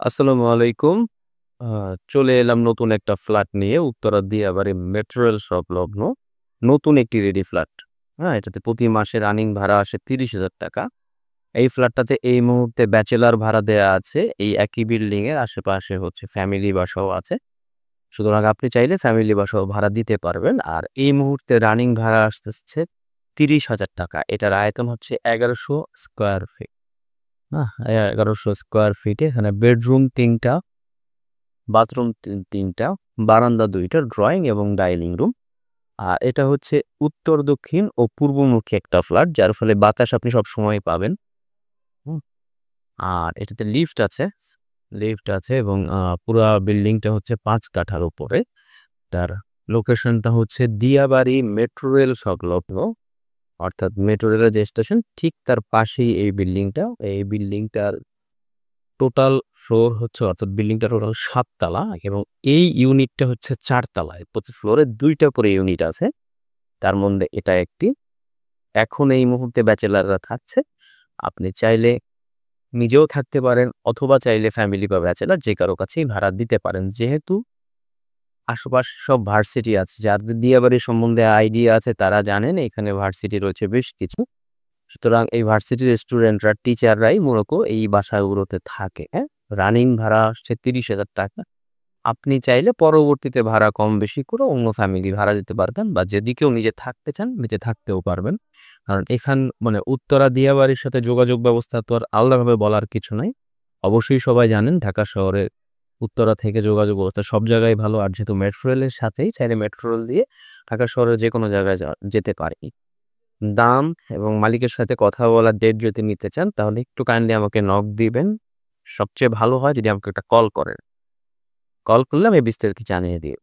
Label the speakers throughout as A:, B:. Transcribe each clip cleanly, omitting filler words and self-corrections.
A: আসসালামু আলাইকুম। আ চলে এলাম নতুন একটা ফ্ল্যাট নিয়ে উত্তরা দিয়াবাড়ি মেট্রো রেল সংলগ্ন নতুন একটি রেডি ফ্ল্যাট। হ্যাঁ? এটাতে প্রতি মাসে রানিং ভাড়া আসে ৳৩০,০০০। এই ফ্ল্যাটটাতে এই মুহূর্তে ব্যাচেলর ভাড়া দেয়া আছে। এই একই বিল্ডিং এর আশেপাশে হচ্ছে ফ্যামিলি বাসাও আছে। সুতরাং আপনি চাইলে ফ্যামিলি বাসাও ভাড়া দিতে পারবেন। আর এই মুহূর্তে রানিং ভাড়া আসতেছে ৳৩০,০০০। এটার আয়তন হচ্ছে ১১০০ স্কয়ার ফিট। ১১০০ স্কয়ার ফিটে এখানে বেডরুম ৩ টা, বাথরুম ৩ টা, বারান্দা ২ টা, ড্রয়িং এবং ডাইনিং রুম। আর এটা হচ্ছে উত্তর, দক্ষিণ ও পূর্বমুখী একটা ফ্ল্যাট, যার ফলে বাতাস আপনি সবসময় পাবেন। হুম? আর এটাতে লিফট আছে এবং পুরা বিল্ডিংটা হচ্ছে ৫ কাঠার উপরে। তার লোকেশনটা হচ্ছে দিয়াবাড়ি মেট্রো রেল সংলগ্ন, অর্থাৎ মেট্রো রেলের যে স্টেশন ঠিক তার পাশেই এই বিল্ডিংটা। এই বিল্ডিংটার টোটাল ফ্লোর হচ্ছে, অর্থাৎ বিল্ডিংটা টোটাল ৭ তালা এবং এই ইউনিটটা হচ্ছে ৪ তালায়। প্রতি ফ্লোরে ২ টা করে ইউনিট আছে। তার মধ্যে এটা একটি। এখন এই মুহূর্তে ব্যাচেলররা থাকছে। আপনি চাইলে নিজেও থাকতে পারেন অথবা চাইলে ফ্যামিলি বা ব্যাচেলর যে কারো কাছেই ভাড়া দিতে পারেন। যেহেতু আশেপাশে সব ভার্সিটি আছে, যাদের দিয়াবাড়ি সম্বন্ধে আইডিয়া আছে তারা জানেন এখানে ভার্সিটি রয়েছে বেশ কিছু। সুতরাং এই ভার্সিটির স্টুডেন্টরা, টিচাররাই মূলত এই বাসাগুলোতে থাকে, হ্যাঁ? রানিং ভাড়া আসছে ৳৩০,০০০। আপনি চাইলে পরবর্তীতে ভাড়া কম বেশি করে অন্য ফ্যামিলি ভাড়া দিতে পারবেন বা যদি কেউ নিজে থাকতে চান, নিজে থাকতেও পারবেন। কারণ মানে উত্তরা দিয়াবাড়ির সাথে যোগাযোগ ব্যবস্থা তো আর আলাদাভাবে বলার কিছু নাই। অবশ্যই সবাই জানেন ঢাকা শহরে উত্তরা থেকে যোগাযোগ ব্যবস্থা সব জায়গায় ভালো। আর যেহেতু মেট্রো রেলের সাথেই, চাইলে মেট্রো রেল দিয়ে ঢাকা শহরের যেকোনো জায়গায় যেতে পারি। দাম এবং মালিকের সাথে কথা বলার ডেট যদি নিতে চান তাহলে একটু কাইন্ডলি আমাকে নক দিবেন। সবচেয়ে ভালো হয় যদি আমাকে একটা কল করেন। কল করলে আমি বিস্তারিত জানিয়ে দিই।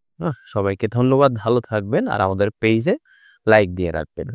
A: সবাইকে ধন্যবাদ। ভালো থাকবেন আর আমাদের পেইজে লাইক দিয়ে রাখবেন।